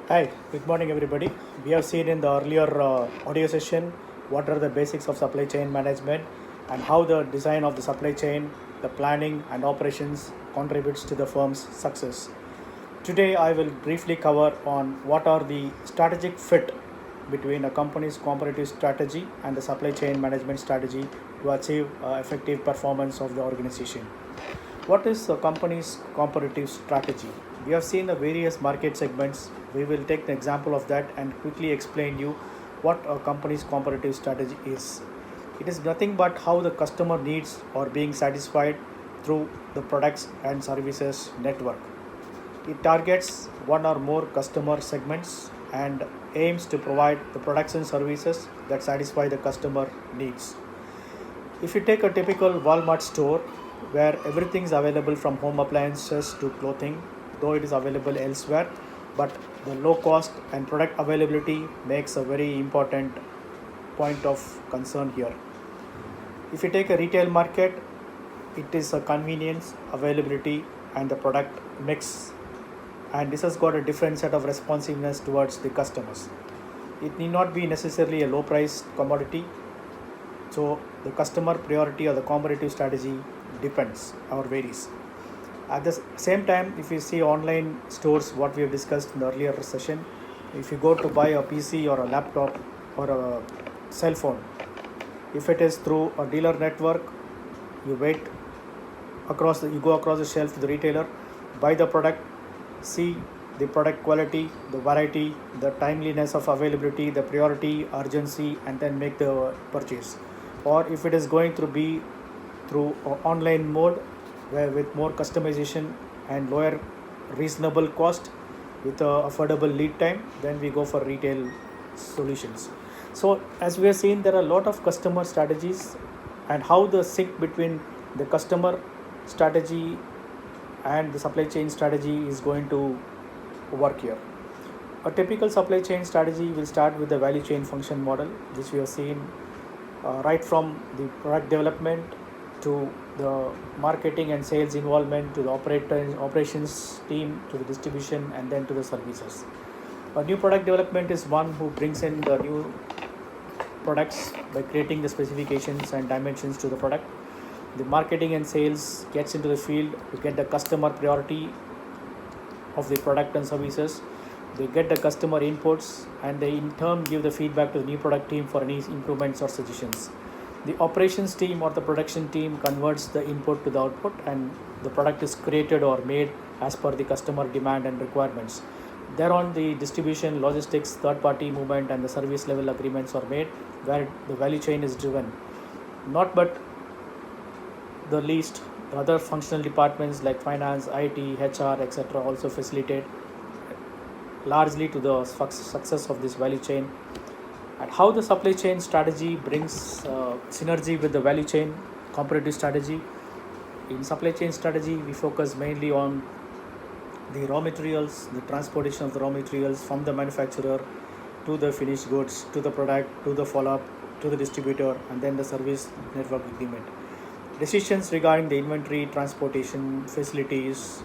Hi, good morning everybody. We have seen in the earlier audio session what are the basics of supply chain management and how the design of the supply chain, the planning and operations contributes to the firm's success. Today I will briefly cover on what are the strategic fit between a company's competitive strategy and the supply chain management strategy to achieve effective performance of the organization. What is the company's competitive strategy? We have seen the various market segments. We will take the example of that and quickly explain you what a company's competitive strategy is. It is nothing but how the customer needs are being satisfied through the products and services network. It targets one or more customer segments and aims to provide the products and services that satisfy the customer needs. If you take a typical Walmart store where everything is available from home appliances to clothing, though it is available elsewhere, but the low cost and product availability makes a very important point of concern here. If you take a retail market, it is a convenience, availability, and the product mix, and this has got a different set of responsiveness towards the customers. It need not be necessarily a low price commodity, so the customer priority or the competitive strategy depends or varies. At the same time, if you see online stores, what we have discussed in the earlier session, if you go to buy a PC or a laptop or a cell phone, if it is through a dealer network, you wait you go across the shelf to the retailer, buy the product, see the product quality, the variety, the timeliness of availability, the priority, urgency, and then make the purchase. Or if it is going to be through online mode, where with more customization and lower reasonable cost with a affordable lead time, then we go for retail solutions. So as we have seen, there are a lot of customer strategies and how the sync between the customer strategy and the supply chain strategy is going to work here. A typical supply chain strategy will start with the value chain function model, which we have seen right from the product development to the marketing and sales involvement to the operations team to the distribution and then to the services. A new product development is one who brings in the new products by creating the specifications and dimensions to the product. The marketing and sales gets into the field to get the customer priority of the product and services. They get the customer inputs and they in turn give the feedback to the new product team for any improvements or suggestions. The operations team or the production team converts the input to the output and the product is created or made as per the customer demand and requirements. Thereon the distribution, logistics, third party movement and the service level agreements are made where the value chain is driven. Not but the least, the other functional departments like finance, IT, HR, etc. also facilitate largely to the success of this value chain. And how the supply chain strategy brings synergy with the value chain competitive strategy. In supply chain strategy, we focus mainly on the raw materials, the transportation of the raw materials from the manufacturer to the finished goods, to the product, to the follow-up, to the distributor, and then the service network agreement. Decisions regarding the inventory, transportation, facilities,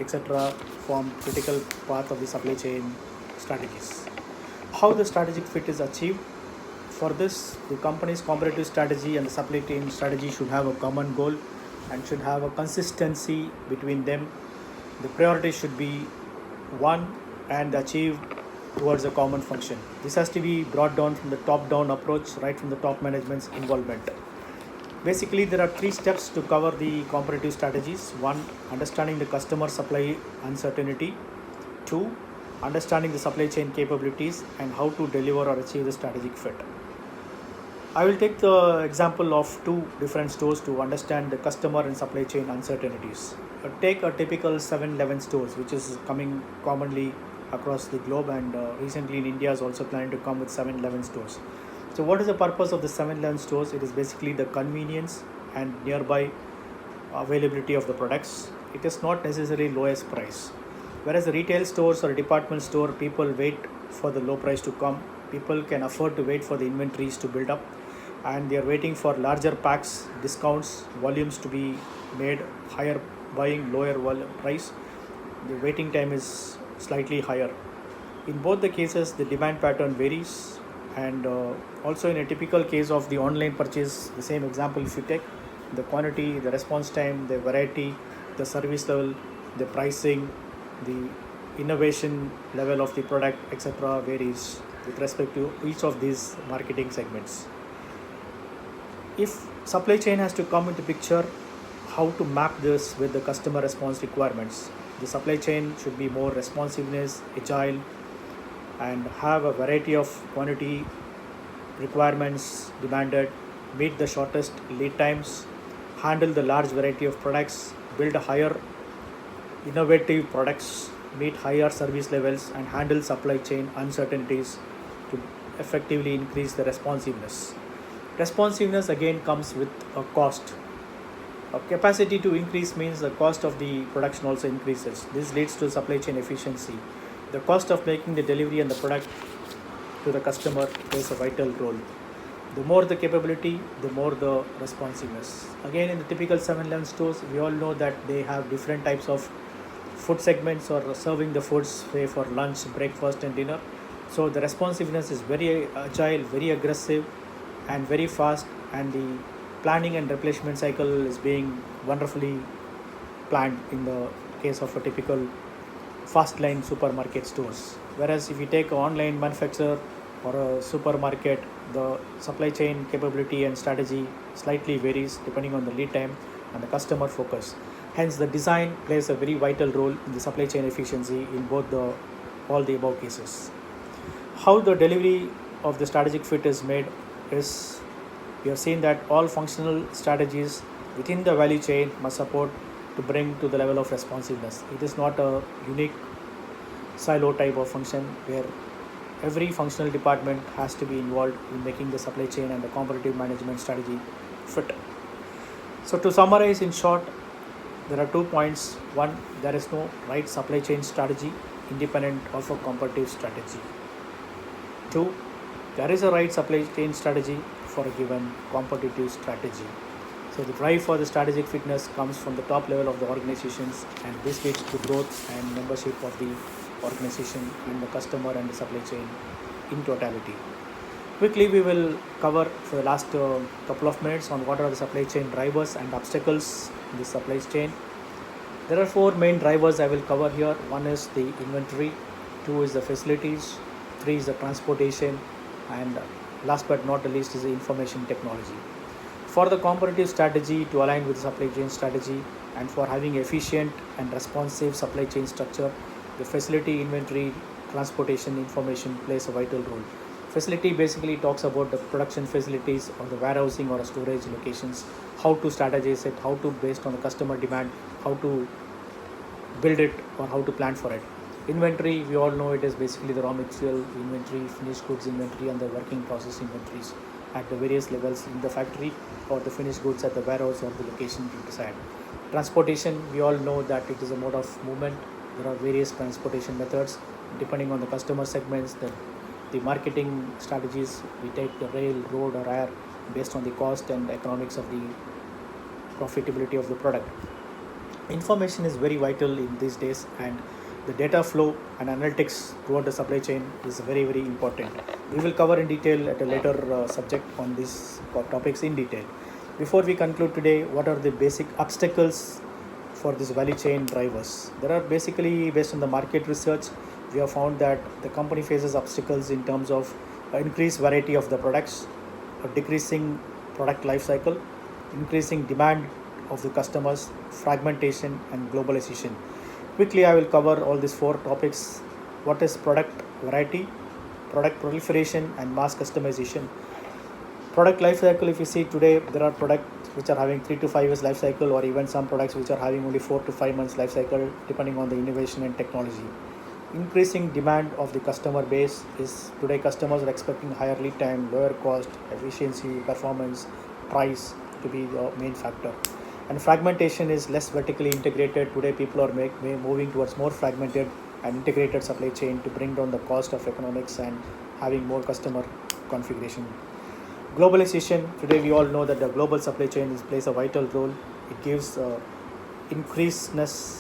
etc. form critical part of the supply chain strategies. How the strategic fit is achieved? For this, the company's competitive strategy and the supply chain strategy should have a common goal and should have a consistency between them. The priority should be one and achieved towards a common function. This has to be brought down from the top down approach, right from the top management's involvement. Basically, there are three steps to cover the competitive strategies. One, understanding the customer supply uncertainty. Two, understanding the supply chain capabilities and how to deliver or achieve the strategic fit. I will take the example of two different stores to understand the customer and supply chain uncertainties. Take a typical 7-Eleven stores, which is coming commonly across the globe, and recently in India is also planning to come with 7-Eleven stores. So, what is the purpose of the 7-Eleven stores? It is basically the convenience and nearby availability of the products. It is not necessarily lowest price. Whereas the retail stores or a department store, people wait for the low price to come. People can afford to wait for the inventories to build up, and they are waiting for larger packs, discounts, volumes to be made, higher buying, lower price. The waiting time is slightly higher. In both the cases, the demand pattern varies, and also in a typical case of the online purchase, the same example if you take, the quantity, the response time, the variety, the service level, the pricing, the innovation level of the product, etc., varies with respect to each of these marketing segments. If supply chain has to come into picture, how to map this with the customer response requirements? The supply chain should be more responsiveness, agile, and have a variety of quantity requirements demanded, meet the shortest lead times, handle the large variety of products, build higher innovative products, meet higher service levels, and handle supply chain uncertainties to effectively increase the responsiveness. Responsiveness again comes with a cost. A capacity to increase means the cost of the production also increases. This leads to supply chain efficiency. The cost of making the delivery and the product to the customer plays a vital role. The more the capability, the more the responsiveness. Again, in the typical 7-Eleven stores, we all know that they have different types of food segments or serving the foods, say for lunch, breakfast, and dinner. So the responsiveness is very agile, very aggressive, and very fast, and the planning and replenishment cycle is being wonderfully planned in the case of a typical fast line supermarket stores. Whereas if you take an online manufacturer or a supermarket, the supply chain capability and strategy slightly varies depending on the lead time and the customer focus. Hence, the design plays a very vital role in the supply chain efficiency in both the all the above cases. How the delivery of the strategic fit is made is, we have seen that all functional strategies within the value chain must support to bring to the level of responsiveness. It is not a unique silo type of function where every functional department has to be involved in making the supply chain and the competitive management strategy fit. So to summarize in short, there are 2 points. One, there is no right supply chain strategy independent of a competitive strategy. Two, there is a right supply chain strategy for a given competitive strategy. So the drive for the strategic fitness comes from the top level of the organizations, and this leads to growth and membership of the organization and the customer and the supply chain in totality. Quickly, we will cover for the last couple of minutes on what are the supply chain drivers and obstacles in the supply chain. There are 4 main drivers I will cover here. One is the inventory, 2 is the facilities, 3 is the transportation, and last but not the least is the information technology. For the competitive strategy to align with the supply chain strategy and for having efficient and responsive supply chain structure, the facility, inventory, transportation, information plays a vital role. Facility basically talks about the production facilities or the warehousing or storage locations, how to strategize it, how to, based on the customer demand, how to build it or how to plan for it. Inventory, we all know it is basically the raw material inventory, finished goods inventory, and the working process inventories at the various levels in the factory or the finished goods at the warehouse or the location you decide. Transportation, we all know that it is a mode of movement. There are various transportation methods depending on the customer segments, the marketing strategies. We take the rail, road, or air based on the cost and economics of the profitability of the product. Information is very vital in these days, and the data flow and analytics throughout the supply chain is very, very important. We will cover in detail at a later subject on these topics in detail. Before we conclude today, what are the basic obstacles for this value chain drivers? There are basically, based on the market research, we have found that the company faces obstacles in terms of increased variety of the products, a decreasing product life cycle, increasing demand of the customers, fragmentation, and globalization. Quickly, I will cover all these 4 topics. What is product variety, product proliferation, and mass customization? Product life cycle, if you see today, there are products which are having 3 to 5 years life cycle, or even some products which are having only 4 to 5 months life cycle, depending on the innovation and technology. Increasing demand of the customer base is, today customers are expecting higher lead time, lower cost, efficiency, performance, price to be the main factor. And fragmentation is less vertically integrated. Today people are moving towards more fragmented and integrated supply chain to bring down the cost of economics and having more customer configuration. Globalization, today we all know that the global supply chain plays a vital role. It gives increasedness